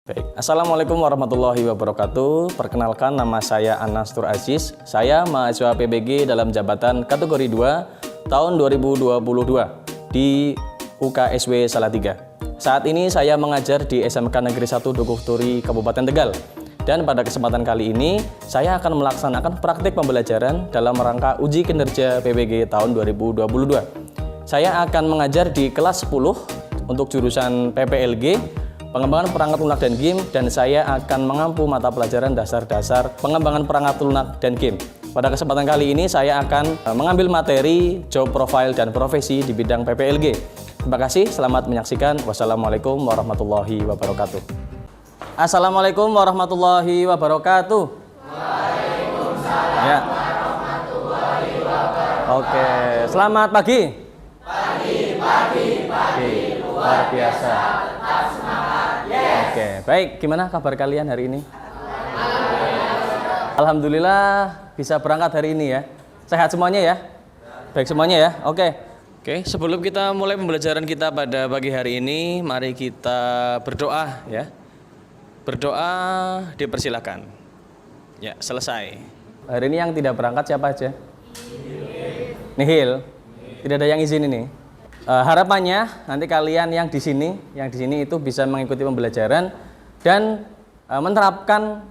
Baik, Assalamualaikum warahmatullahi wabarakatuh. Perkenalkan, nama saya Anas Tur Aziz. Saya mahasiswa PBG dalam jabatan kategori 2 tahun 2022 di UKSW Salatiga. Saat ini saya mengajar di SMK Negeri 1 Dukuh Turi, Kabupaten Tegal. Dan pada kesempatan kali ini, saya akan melaksanakan praktik pembelajaran dalam rangka uji kinerja PBG tahun 2022. Saya akan mengajar di kelas 10 untuk jurusan PPLG, pengembangan perangkat lunak dan game, dan saya akan mengampu mata pelajaran dasar-dasar pengembangan perangkat lunak dan game. Pada kesempatan kali ini saya akan mengambil materi job profile dan profesi di bidang PPLG. Terima kasih, selamat menyaksikan. Wassalamualaikum warahmatullahi wabarakatuh. Assalamualaikum warahmatullahi wabarakatuh. Waalaikumsalam warahmatullahi wabarakatuh. Oke, selamat pagi. Pagi. Luar biasa. Tetap semangat. Yes. Oke, baik. Gimana kabar kalian hari ini? Alhamdulillah bisa berangkat hari ini ya. Sehat semuanya ya? Baik semuanya ya? Oke, sebelum kita mulai pembelajaran kita pada pagi hari ini, mari kita berdoa ya. Berdoa dipersilakan. Ya, selesai. Hari ini yang tidak berangkat siapa aja? Nihil. Tidak ada yang izin ini. Harapannya nanti kalian yang di sini itu bisa mengikuti pembelajaran dan menerapkan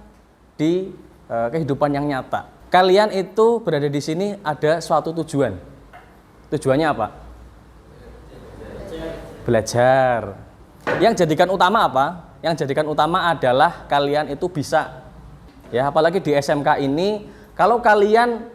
di kehidupan yang nyata. Kalian itu berada di sini ada suatu tujuan. Tujuannya apa? Belajar. Yang jadikan utama apa? Yang jadikan utama adalah kalian itu bisa. Ya, apalagi di SMK ini, kalau kalian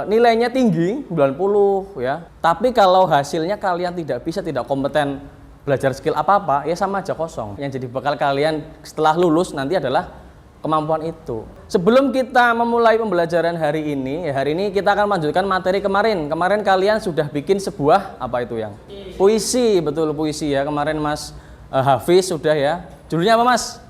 nilainya tinggi 90 ya, tapi kalau hasilnya kalian tidak bisa, tidak kompeten belajar skill apa-apa, ya sama aja kosong. Yang jadi bakal kalian setelah lulus nanti adalah kemampuan itu. Sebelum kita memulai pembelajaran hari ini, ya hari ini kita akan melanjutkan materi kemarin. Kemarin kalian sudah bikin sebuah apa itu yang puisi, betul puisi ya. Kemarin Mas Hafiz sudah ya. Judulnya apa Mas?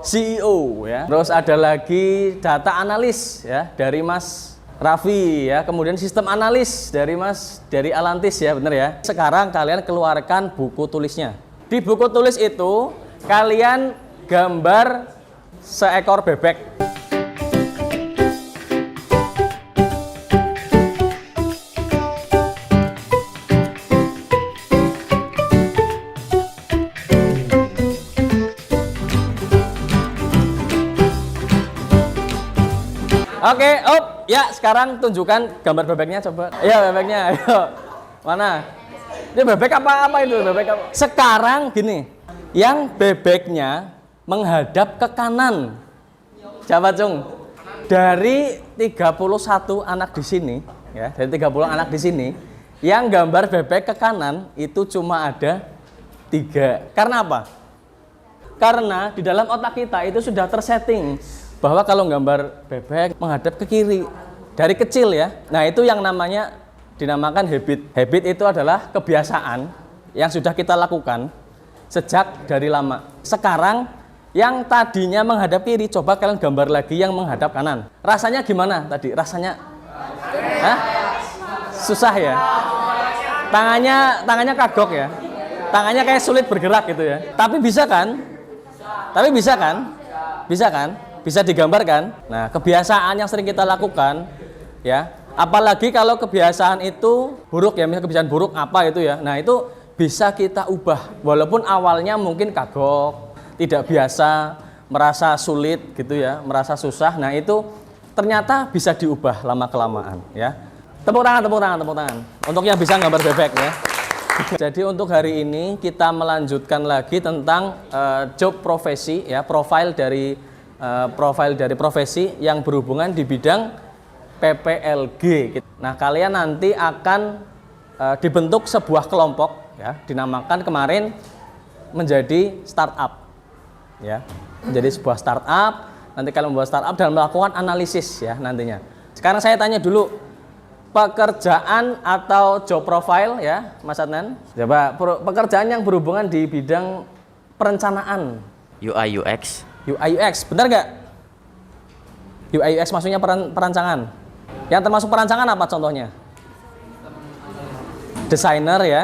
CEO ya. Terus ada lagi data analis ya dari Mas Raffi ya, kemudian sistem analis dari Alantis ya, bener ya. Sekarang kalian keluarkan buku tulisnya. Di buku tulis itu kalian gambar seekor bebek. Oke, ya sekarang tunjukkan gambar bebeknya coba. Iya bebeknya, ayo. Mana? Ini bebek apa itu? Bebek apa? Sekarang gini, yang bebeknya menghadap ke kanan. Coba Cung. Dari 31 anak di sini, ya, dari 30 anak di sini, yang gambar bebek ke kanan itu cuma ada 3. Karena apa? Karena di dalam otak kita itu sudah tersetting bahwa kalau gambar bebek menghadap ke kiri dari kecil ya. Nah, itu yang dinamakan habit. Habit itu adalah kebiasaan yang sudah kita lakukan sejak dari lama. Sekarang yang tadinya menghadap kiri, coba kalian gambar lagi yang menghadap kanan. Rasanya gimana tadi? Rasanya susah ya? Tangannya kagok ya? Tangannya kayak sulit bergerak gitu ya. Tapi bisa kan? Bisa kan? Bisa digambarkan. Nah, kebiasaan yang sering kita lakukan ya, apalagi kalau kebiasaan itu buruk ya, misalnya kebiasaan buruk apa itu ya. Nah, itu bisa kita ubah. Walaupun awalnya mungkin kagok, tidak biasa, merasa sulit gitu ya, merasa susah. Nah, itu ternyata bisa diubah lama-kelamaan ya. Tepuk tangan untuk yang bisa gambar bebek ya. Jadi untuk hari ini kita melanjutkan lagi tentang job profesi ya, profil dari profesi yang berhubungan di bidang PPLG. Nah, kalian nanti akan dibentuk sebuah kelompok ya, dinamakan kemarin menjadi startup ya. Menjadi sebuah startup, nanti kalian membuat startup dan melakukan analisis ya nantinya. Sekarang saya tanya dulu, pekerjaan atau job profile ya, Mas Adnan. Coba pekerjaan yang berhubungan di bidang perencanaan. UI UX. UI UX, benar nggak? UI UX maksudnya perancangan. Yang termasuk perancangan apa contohnya? Desainer ya.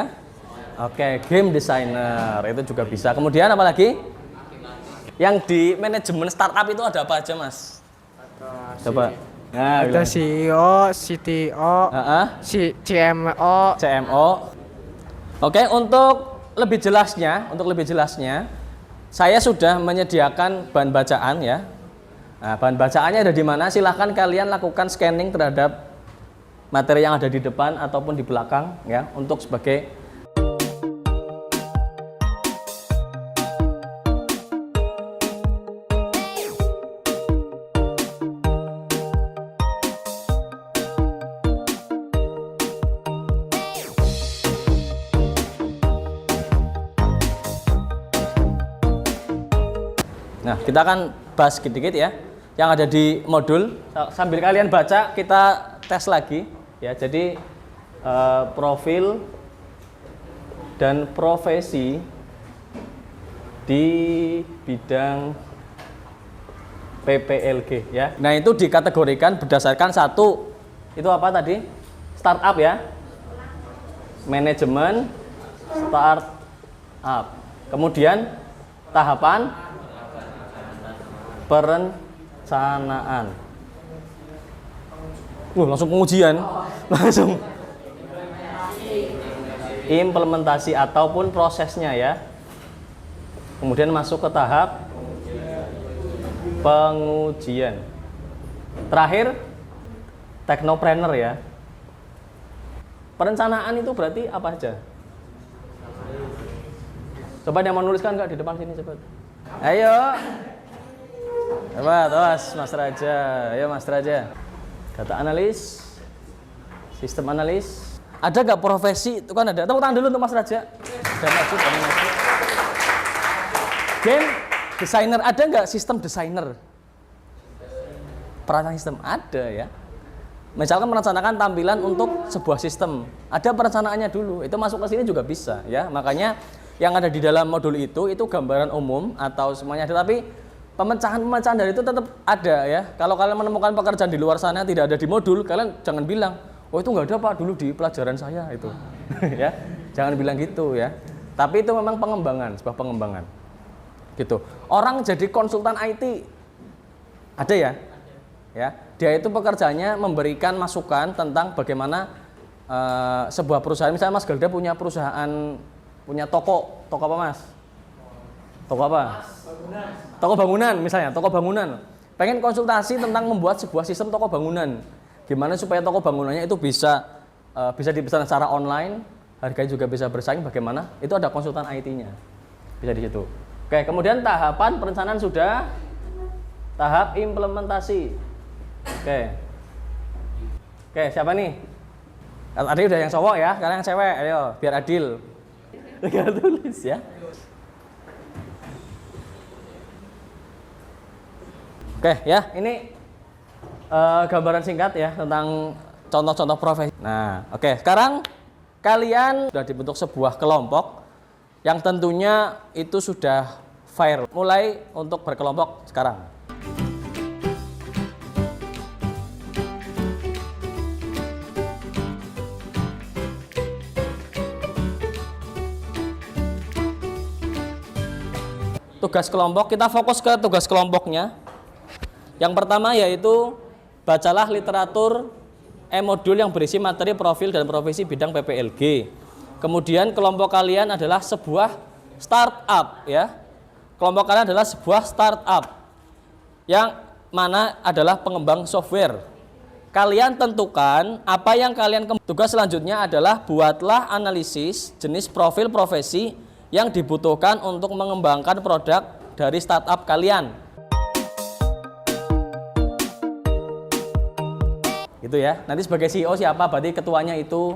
Oke, game designer itu juga bisa. Kemudian apa lagi? Yang di manajemen startup itu ada apa aja, Mas? Coba. Nah, Ada CEO, CTO, CMO. CMO. Oke, untuk lebih jelasnya, saya sudah menyediakan bahan bacaan ya. Nah, bahan bacaannya ada di mana? Silahkan kalian lakukan scanning terhadap materi yang ada di depan ataupun di belakang ya, untuk sebagai Nah, kita akan bahas sedikit ya yang ada di modul. Sambil kalian baca, kita tes lagi ya. Jadi profil dan profesi di bidang PPLG ya. Nah, itu dikategorikan berdasarkan satu, itu apa tadi? Startup ya. Manajemen startup. Kemudian tahapan perencanaan. Langsung pengujian. Langsung implementasi ataupun prosesnya ya. Kemudian masuk ke tahap pengujian. Terakhir teknopreneur ya. Perencanaan itu berarti apa aja? Coba yang mau nuliskan nggak di depan sini coba. Ayo. Coba, terus Mas Raja. Ayo Mas Raja. Data analis, sistem analis. Ada nggak profesi? Itu kan ada. Tepuk tangan dulu untuk Mas Raja. Dan maju. Game designer, ada nggak sistem designer? Perancangan sistem ada ya. Misalkan merencanakan tampilan untuk sebuah sistem, ada perencanaannya dulu. Itu masuk ke sini juga bisa ya. Makanya yang ada di dalam modul itu gambaran umum atau semuanya ada, tapi pemecahan dari itu tetap ada ya. Kalau kalian menemukan pekerjaan di luar sana tidak ada di modul, kalian jangan bilang, oh itu nggak ada Pak dulu di pelajaran saya itu. Ya, jangan bilang gitu ya. Tapi itu memang pengembangan, sebuah pengembangan. Gitu. Orang jadi konsultan IT ada ya? Ya, dia itu pekerjaannya memberikan masukan tentang bagaimana sebuah perusahaan. Misalnya Mas Gelda punya perusahaan, punya toko apa Mas? Toko apa? Toko bangunan misalnya, toko bangunan. Pengen konsultasi tentang membuat sebuah sistem toko bangunan. Gimana supaya toko bangunannya itu bisa dipesan secara online, harganya juga bisa bersaing bagaimana? Itu ada konsultan IT-nya. Bisa di situ. Oke, kemudian tahapan perencanaan sudah, tahap implementasi. Oke, siapa nih? Tadi udah yang cowok ya, sekarang yang cewek. Ayo, biar adil. Tinggal tulis ya. Oke ya, ini gambaran singkat ya tentang contoh-contoh profesi. Nah, oke, sekarang kalian sudah dibentuk sebuah kelompok yang tentunya itu sudah fair. Mulai untuk berkelompok sekarang. Tugas kelompok, kita fokus ke tugas kelompoknya. Yang pertama yaitu bacalah literatur modul yang berisi materi profil dan profesi bidang PPLG. Kemudian kelompok kalian adalah sebuah startup ya. Kelompok kalian adalah sebuah startup yang mana adalah pengembang software. Kalian tentukan apa yang kalian tugas selanjutnya adalah buatlah analisis jenis profil profesi yang dibutuhkan untuk mengembangkan produk dari startup kalian. Itu ya. Nanti sebagai CEO siapa? Berarti ketuanya itu,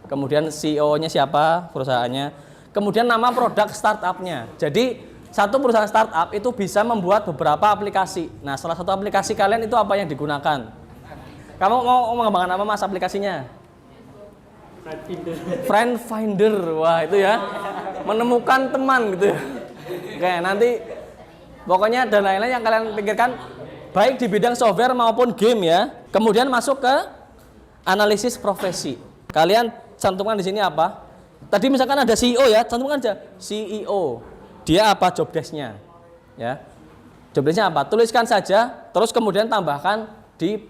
kemudian CEO-nya siapa, perusahaannya, kemudian nama produk startupnya. Jadi satu perusahaan startup itu bisa membuat beberapa aplikasi. Nah, salah satu aplikasi kalian itu apa yang digunakan? Kamu mau mengembangkan apa Mas aplikasinya? Friend Finder. Wah, itu ya. Menemukan teman gitu ya. Oke, nanti pokoknya dan lain-lain yang kalian pikirkan baik di bidang software maupun game ya. Kemudian masuk ke analisis profesi. Kalian cantumkan di sini apa? Tadi misalkan ada CEO ya, cantumkan aja CEO. Dia apa job desk-nya? Ya. Job listnya apa? Tuliskan saja, terus kemudian tambahkan di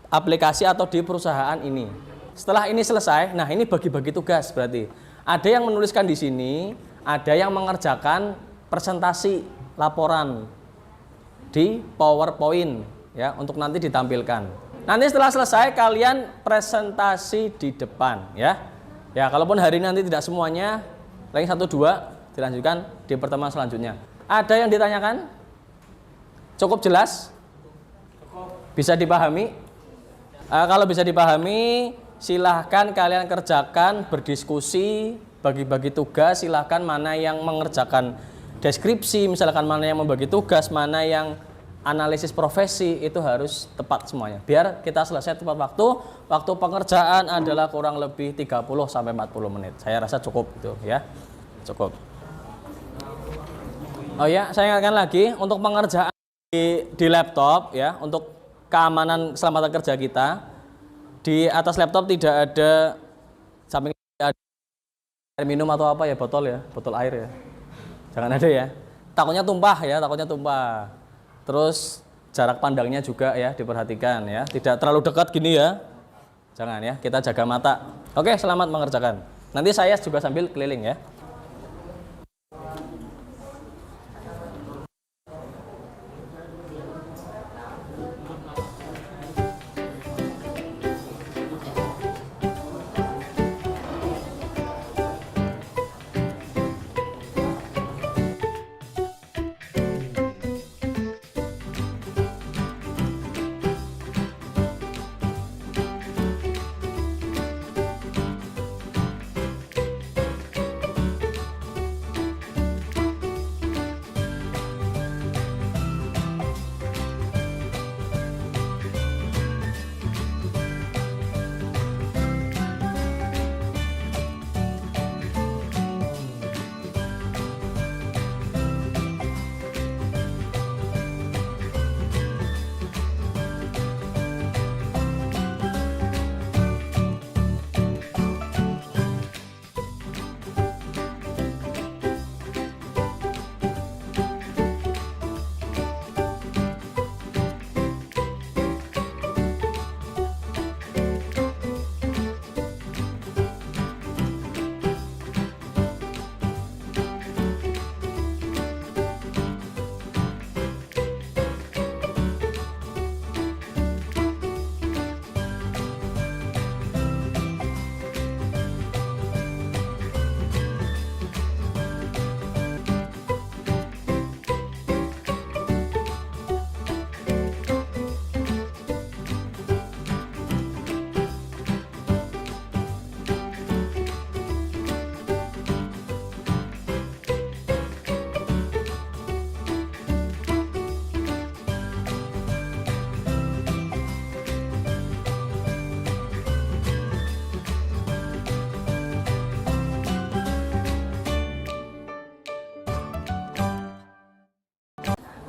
aplikasi atau di perusahaan ini. Setelah ini selesai, nah ini bagi-bagi tugas berarti. Ada yang menuliskan di sini, ada yang mengerjakan presentasi laporan di PowerPoint ya untuk nanti ditampilkan. Nanti setelah selesai kalian presentasi di depan ya. Ya, kalaupun hari ini nanti tidak semuanya, ranking 1 2 dilanjutkan di pertemuan selanjutnya. Ada yang ditanyakan? Cukup jelas? Bisa dipahami? Kalau bisa dipahami, silahkan kalian kerjakan, berdiskusi, bagi-bagi tugas. Silahkan mana yang mengerjakan deskripsi, misalkan mana yang membagi tugas, mana yang analisis profesi, itu harus tepat semuanya. Biar kita selesai tepat waktu. Waktu pengerjaan adalah kurang lebih 30-40 menit. Saya rasa cukup itu ya. Cukup. Oh ya, saya ingatkan lagi untuk pengerjaan di laptop ya, untuk keamanan keselamatan kerja kita, di atas laptop tidak ada samping ada air minum atau apa ya, botol air ya, jangan ada ya, takutnya tumpah ya, terus jarak pandangnya juga ya diperhatikan ya, tidak terlalu dekat gini ya, jangan ya, kita jaga mata. Oke, selamat mengerjakan, nanti saya juga sambil keliling ya.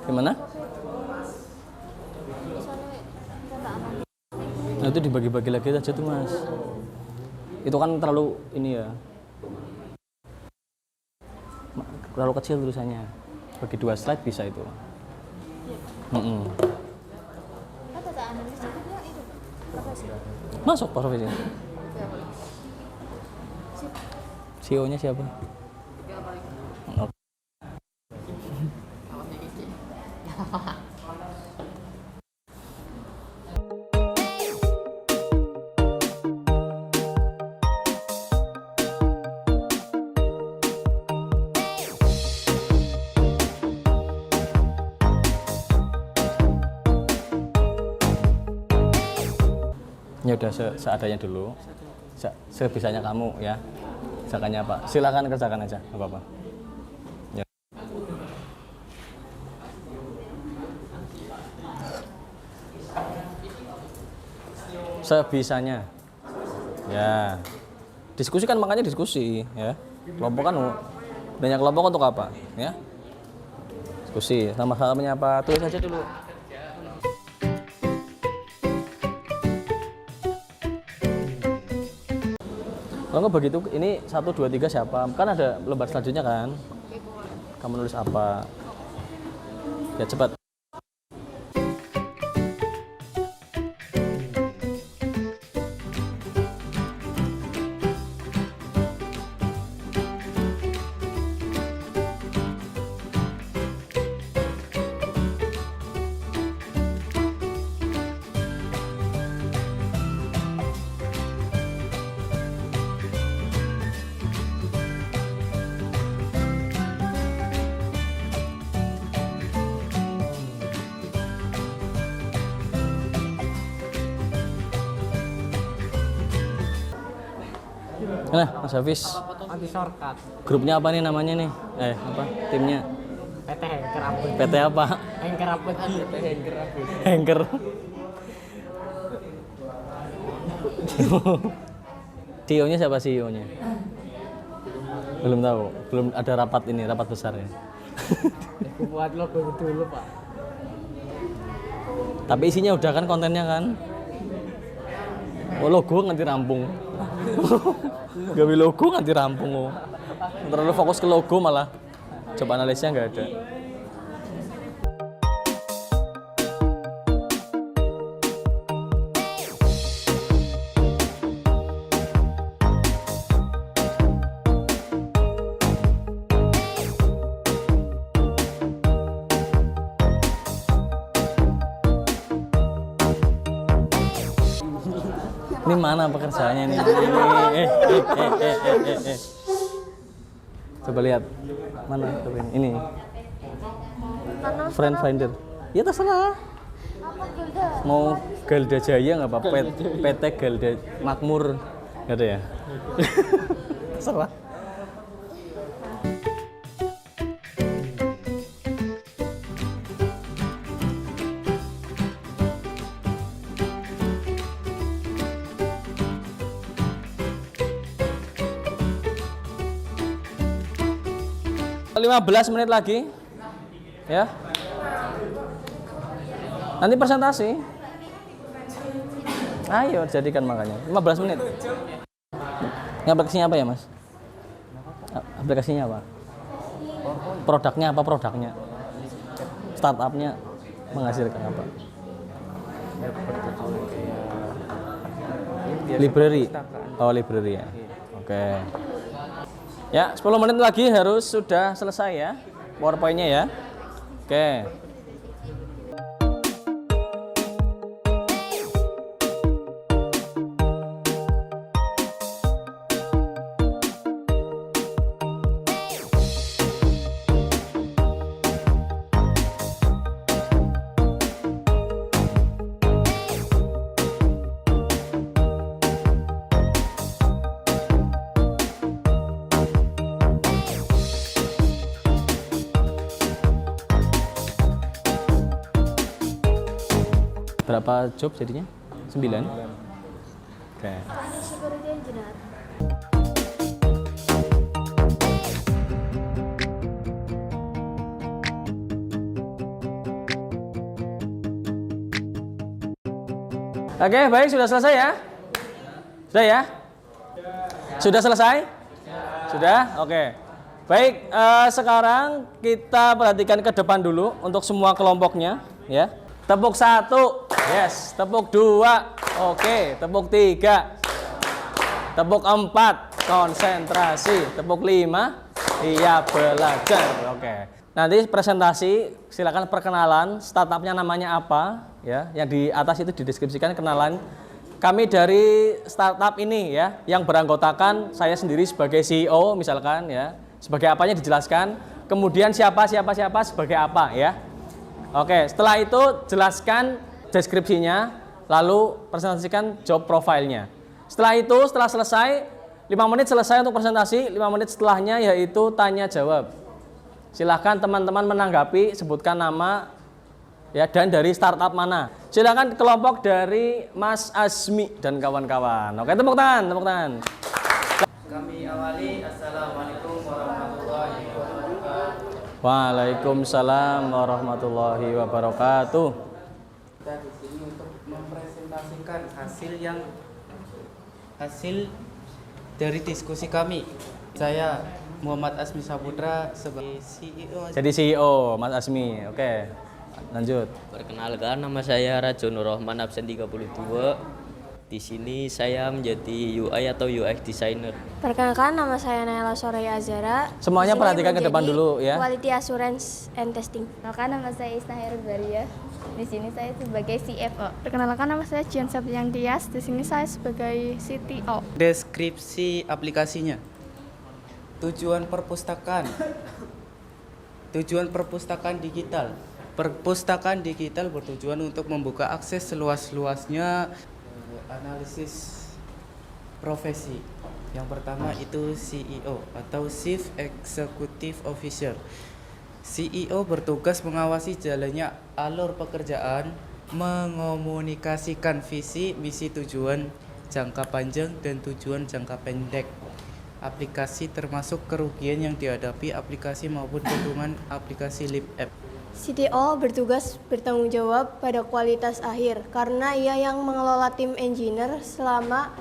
Gimana? Nah, itu dibagi-bagi lagi aja tuh mas. Itu kan terlalu ini ya, terlalu kecil tulisannya. Bagi 2 slide bisa itu. Masuk profesi. CEO-nya siapa? Ya udah seadanya dulu, sebisanya kamu ya. Kerjakannya apa? Silakan kerjakan aja, nggak apa-apa. Ya. Sebisanya. Ya. Diskusi kan makanya diskusi ya. Kelompok kan banyak kelompok untuk apa? Ya. Diskusi sama-sama menyapa, tulis aja dulu. Kalau nggak begitu, ini 1, 2, 3 siapa? Kan ada lembar selanjutnya kan? Kamu nulis apa? Ya cepat. Nah, Mas Hafiz. Anti shortcut. Grupnya apa nih namanya nih? Apa? Timnya? PT Hengker Abut. PT apa? Hengker Abut. PT Hengker Abut. Hengker. CEO-nya siapa CEO-nya? Belum tahu. Belum ada rapat ini, rapat besar ya. Buat logo dulu, Pak. Tapi isinya udah kan kontennya kan? Oh, logo nganti rampung. Gawe logo nganti rampung oh. Terlalu fokus ke logo malah job analisnya nggak ada. 'Ini mana pekerjaannya nih? Coba lihat. Mana coba ini? Friend Finder. Ya terserah. Mau Galda Jaya nggak apa? PT Galda Makmur nggak ada ya? Terserah. Lima 15 menit lagi ya, nanti presentasi, ayo jadikan makanya 15 menit. Ini aplikasinya apa ya Mas? Aplikasinya apa? Produknya apa? Produknya startupnya menghasilkan apa? Library. Oh, library ya. Oke. Ya, 10 menit lagi harus sudah selesai ya PowerPoint-nya ya. Oke. Berapa job jadinya? 9? Oke. Oke, baik, sudah selesai ya? Sudah ya? Sudah selesai? Sudah? Oke. Baik, sekarang kita perhatikan ke depan dulu untuk semua kelompoknya ya. Tepuk 1, yes. Tepuk 2, oke. Tepuk 3, tepuk 4, konsentrasi. Tepuk 5, iya belajar, oke. Nanti presentasi, silakan perkenalan, startupnya namanya apa, ya. Yang di atas itu dideskripsikan kenalan. Kami dari startup ini ya, yang beranggotakan saya sendiri sebagai CEO misalkan ya. Sebagai apanya dijelaskan, kemudian siapa sebagai apa ya. Oke, setelah itu jelaskan deskripsinya, lalu presentasikan job profile-nya. Setelah itu, setelah selesai, 5 menit selesai untuk presentasi, 5 menit setelahnya yaitu tanya jawab. Silahkan teman-teman menanggapi, sebutkan nama ya dan dari startup mana. Silahkan kelompok dari Mas Asmi dan kawan-kawan. Oke, tepuk tangan, tepuk tangan. Kami awali, Assalamualaikum warahmatullahi wabarakatuh. Waalaikumsalam warahmatullahi wabarakatuh. Kita di sini untuk mempresentasikan hasil dari diskusi kami. Saya Muhammad Asmi Saputra sebagai CEO. Jadi CEO Mas Asmi. Oke. Lanjut. Perkenalkan, nama saya Rajo Nur Rahman, absen 32. Di sini saya menjadi UI atau UX designer. Perkenalkan, nama saya Naila Soraya Azara. Semuanya Di sini perhatikan ke depan menjadi dulu ya. Quality Assurance and Testing. Perkenalkan, nama saya Isnahir Baria. Di sini saya sebagai CFO. Perkenalkan, nama saya Jian Septian Tias. Di sini saya sebagai CTO. Deskripsi aplikasinya. Tujuan perpustakaan. Tujuan perpustakaan digital. Perpustakaan digital bertujuan untuk membuka akses seluas-luasnya analisis profesi. Yang pertama itu CEO atau Chief Executive Officer. CEO bertugas mengawasi jalannya alur pekerjaan, mengomunikasikan visi, misi, tujuan jangka panjang dan tujuan jangka pendek aplikasi, termasuk kerugian yang dihadapi aplikasi maupun keuntungan aplikasi Lip App. CTO bertugas bertanggung jawab pada kualitas akhir karena ia yang mengelola tim engineer selama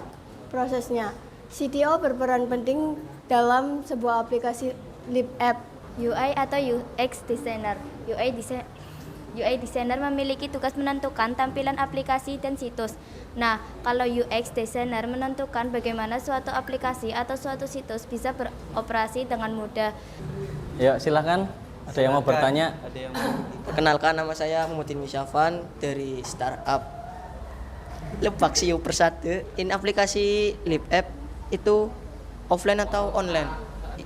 prosesnya. CTO berperan penting dalam sebuah aplikasi Lip App. UI atau UX designer. UI designer memiliki tugas menentukan tampilan aplikasi dan situs. Nah, kalau UX designer menentukan bagaimana suatu aplikasi atau suatu situs bisa beroperasi dengan mudah. Yuk, silakan. Ada yang mau bertanya? Ada yang mau Perkenalkan, nama saya Muhammad Misyafan dari startup Lebak Siu Persada. Ini aplikasi Lip App itu offline atau online?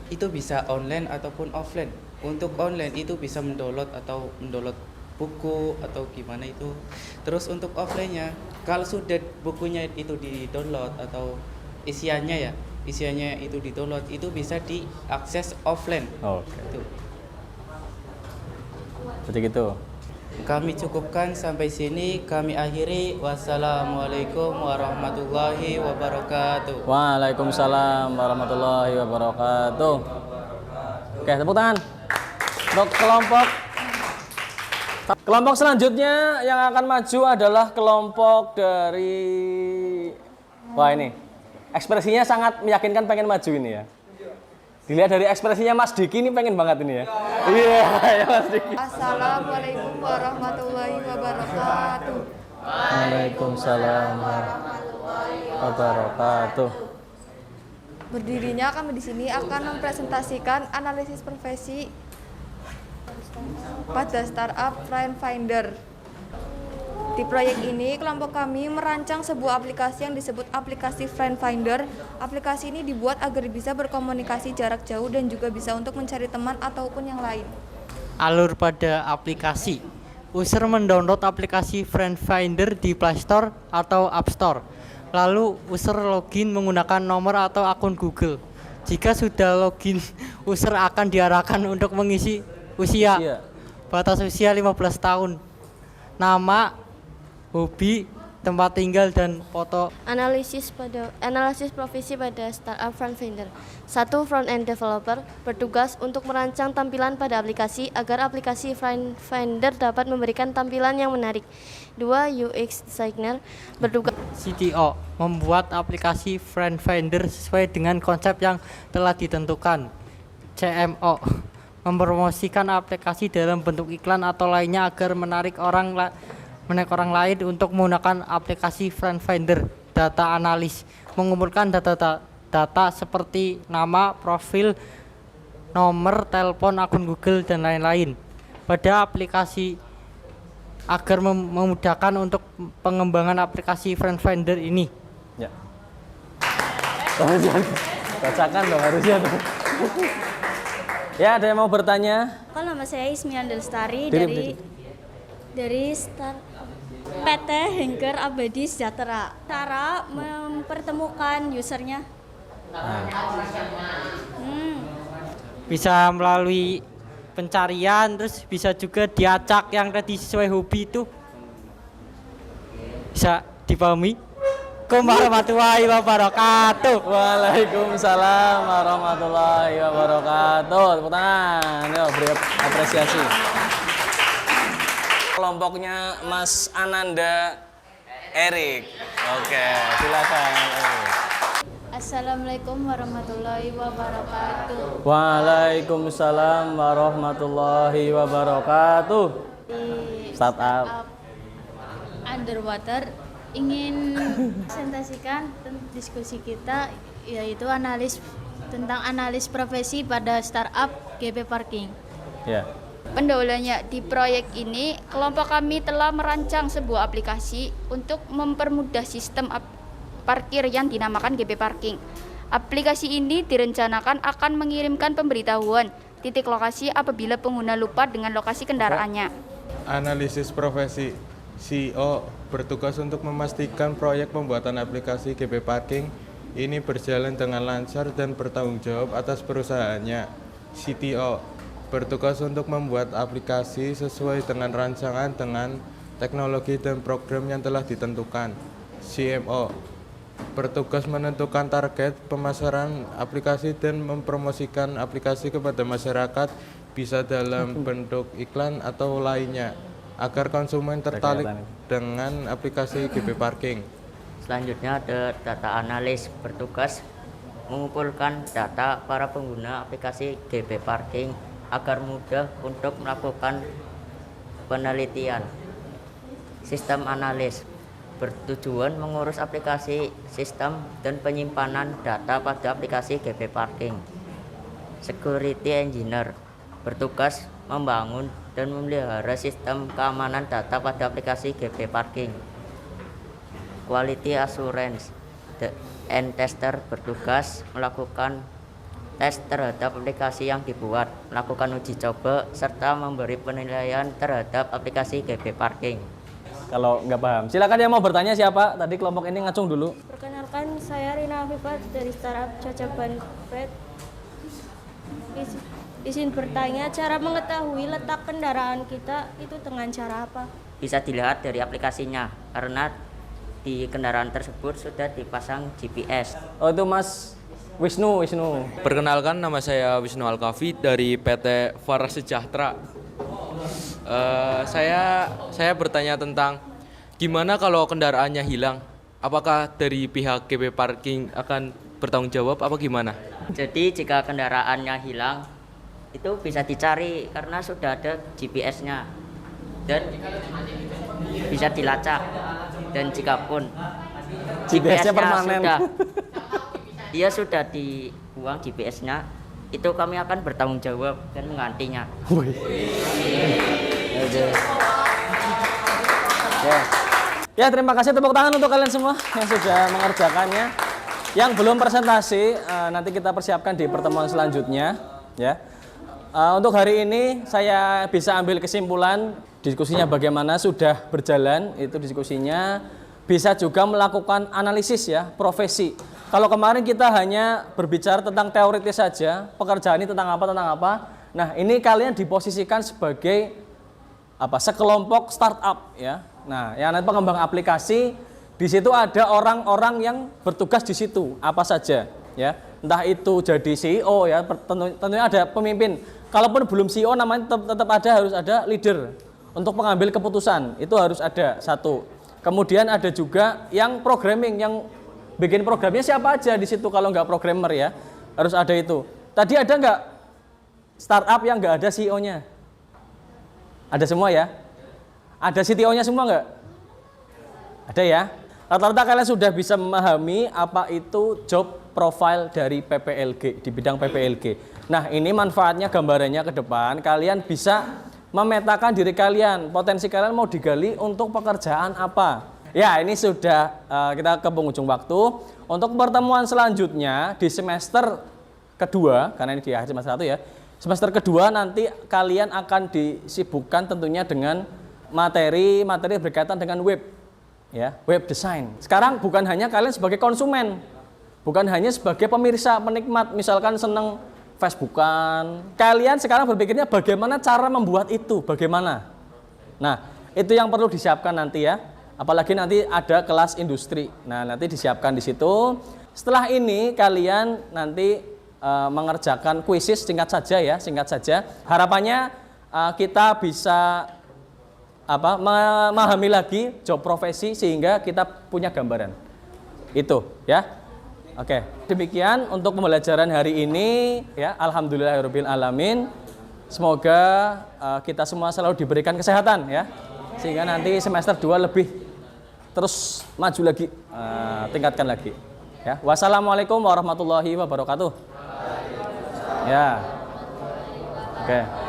itu bisa online ataupun offline. Untuk online itu bisa mendownload buku atau gimana itu. Terus untuk offline-nya, kalau sudah bukunya itu di-download atau isiannya itu di-download, itu bisa diakses offline. Oke. Itu. Jadi gitu. Kami cukupkan sampai sini, kami akhiri. Wassalamualaikum warahmatullahi wabarakatuh. Waalaikumsalam warahmatullahi wabarakatuh. Oke, tepuk tangan. Untuk kelompok selanjutnya yang akan maju adalah kelompok dari, wah ini ekspresinya sangat meyakinkan, pengen maju ini ya. Dilihat dari ekspresinya Mas Diki ini pengen banget ini ya. Iya, ya Mas Diki. Assalamualaikum warahmatullahi wabarakatuh. Waalaikumsalam warahmatullahi wabarakatuh. Berdirinya kami di sini akan mempresentasikan analisis profesi pada startup Friend Finder. Di proyek ini, kelompok kami merancang sebuah aplikasi yang disebut aplikasi Friend Finder. Aplikasi ini dibuat agar bisa berkomunikasi jarak jauh dan juga bisa untuk mencari teman ataupun yang lain. Alur pada aplikasi. User mendownload aplikasi Friend Finder di Play Store atau App Store. Lalu user login menggunakan nomor atau akun Google. Jika sudah login, user akan diarahkan untuk mengisi usia. Batas usia 15 tahun. Nama, hobi, tempat tinggal, dan foto. Analisis profesi pada startup Friend Finder. 1. Front-end developer bertugas untuk merancang tampilan pada aplikasi agar aplikasi Friend Finder dapat memberikan tampilan yang menarik. 2. UX designer bertugas CTO membuat aplikasi Friend Finder sesuai dengan konsep yang telah ditentukan. CMO mempromosikan aplikasi dalam bentuk iklan atau lainnya agar menarik orang lain untuk menggunakan aplikasi Friend Finder. Data analis mengumpulkan data seperti nama, profil, nomor telepon, akun Google, dan lain-lain pada aplikasi agar memudahkan untuk pengembangan aplikasi Friend Finder ini. Ya. Bacakan dong harusnya tuh. Ya, ada yang mau bertanya? Kalau nama saya Ismian Delstari Diri. dari PT Henker Abadi Sejahtera. Cara mempertemukan usernya. Bisa melalui pencarian, terus bisa juga diacak yang tadi sesuai hobi itu. Bisa dipahami? Assalamualaikum warahmatullahi wabarakatuh. Waalaikumsalam warahmatullahi wabarakatuh. Tepuk tangan. Yuk, beri apresiasi. Kelompoknya Mas Ananda Erik. Oke, silakan. Assalamualaikum warahmatullahi wabarakatuh. Waalaikumsalam warahmatullahi wabarakatuh. Di Startup Underwater ingin presentasikan diskusi kita, yaitu tentang analis profesi pada startup GP Parking. Ya. Pendahulunya, di proyek ini kelompok kami telah merancang sebuah aplikasi untuk mempermudah sistem parkir yang dinamakan GP Parking. Aplikasi ini direncanakan akan mengirimkan pemberitahuan titik lokasi apabila pengguna lupa dengan lokasi kendaraannya. Analisis profesi. CEO bertugas untuk memastikan proyek pembuatan aplikasi GP Parking ini berjalan dengan lancar dan bertanggung jawab atas perusahaannya. CTO bertugas untuk membuat aplikasi sesuai dengan rancangan dengan teknologi dan program yang telah ditentukan. CMO bertugas menentukan target pemasaran aplikasi dan mempromosikan aplikasi kepada masyarakat, bisa dalam bentuk iklan atau lainnya, agar konsumen tertarik dengan aplikasi GB Parking. Selanjutnya ada data analis, bertugas mengumpulkan data para pengguna aplikasi GB Parking agar mudah untuk melakukan penelitian. Sistem analis bertujuan mengurus aplikasi, sistem, dan penyimpanan data pada aplikasi GB Parking. Security Engineer bertugas membangun dan memelihara sistem keamanan data pada aplikasi GB Parking. Quality Assurance and Tester bertugas melakukan tes terhadap aplikasi yang dibuat, melakukan uji coba, serta memberi penilaian terhadap aplikasi GB Parking. Kalau nggak paham, silakan yang mau bertanya siapa? Tadi kelompok ini ngacung dulu. Perkenalkan, saya Rina Afifat dari startup Cacaban Pet. Izin bertanya, cara mengetahui letak kendaraan kita itu dengan cara apa? Bisa dilihat dari aplikasinya, karena di kendaraan tersebut sudah dipasang GPS. Oh, itu Mas Wisnu. Perkenalkan, nama saya Wisnu Alkafi dari PT Faras Sejahtera. Saya bertanya tentang gimana kalau kendaraannya hilang? Apakah dari pihak GB Parking akan bertanggung jawab apa gimana? Jadi jika kendaraannya hilang, itu bisa dicari karena sudah ada GPS-nya dan bisa dilacak. Dan jika pun GPS-nya permanen, dia sudah dibuang GPS-nya, itu kami akan bertanggung jawab dan menggantinya. Ya, terima kasih, tepuk tangan untuk kalian semua yang sudah mengerjakannya. Yang belum presentasi, nanti kita persiapkan di pertemuan selanjutnya. Ya, untuk hari ini saya bisa ambil kesimpulan diskusinya bagaimana sudah berjalan itu diskusinya. Bisa juga melakukan analisis ya profesi. Kalau kemarin kita hanya berbicara tentang teoritis saja, pekerjaan ini tentang apa. Nah, ini kalian diposisikan sebagai sekelompok startup ya. Nah, yang nanti pengembang aplikasi, di situ ada orang-orang yang bertugas di situ apa saja ya. Entah itu jadi CEO ya, tentunya ada pemimpin. Kalaupun belum CEO namanya tetap harus ada leader untuk mengambil keputusan. Itu harus ada satu. Kemudian ada juga yang programming, yang bikin programnya siapa aja di situ kalau nggak programmer ya. Harus ada itu. Tadi ada nggak startup yang nggak ada CEO-nya? Ada semua ya? Ada CTO-nya semua nggak? Ada ya? Rata-rata kalian sudah bisa memahami apa itu job profile dari PPLG, di bidang PPLG. Nah, ini manfaatnya gambarannya ke depan, kalian bisa memetakan diri kalian, potensi kalian mau digali untuk pekerjaan apa. Ya, ini sudah kita ke penghujung waktu. Untuk pertemuan selanjutnya di semester kedua, karena ini di akhir semester 1 ya. Semester kedua nanti kalian akan disibukkan tentunya dengan materi berkaitan dengan web. Ya, web design. Sekarang bukan hanya kalian sebagai konsumen, bukan hanya sebagai pemirsa, penikmat, misalkan seneng Facebookan. Kalian sekarang berpikirnya bagaimana cara membuat itu, bagaimana. Nah, itu yang perlu disiapkan nanti ya. Apalagi nanti ada kelas industri. Nah, nanti disiapkan di situ. Setelah ini kalian nanti mengerjakan kuisis singkat saja. Harapannya kita bisa memahami lagi job profesi sehingga kita punya gambaran. Itu ya. Oke, demikian untuk pembelajaran hari ini ya. Alhamdulillahirabbil alamin. Semoga kita semua selalu diberikan kesehatan ya. Sehingga nanti semester 2 lebih terus maju lagi, tingkatkan lagi. Ya. Wassalamualaikum warahmatullahi wabarakatuh. Ya. Oke.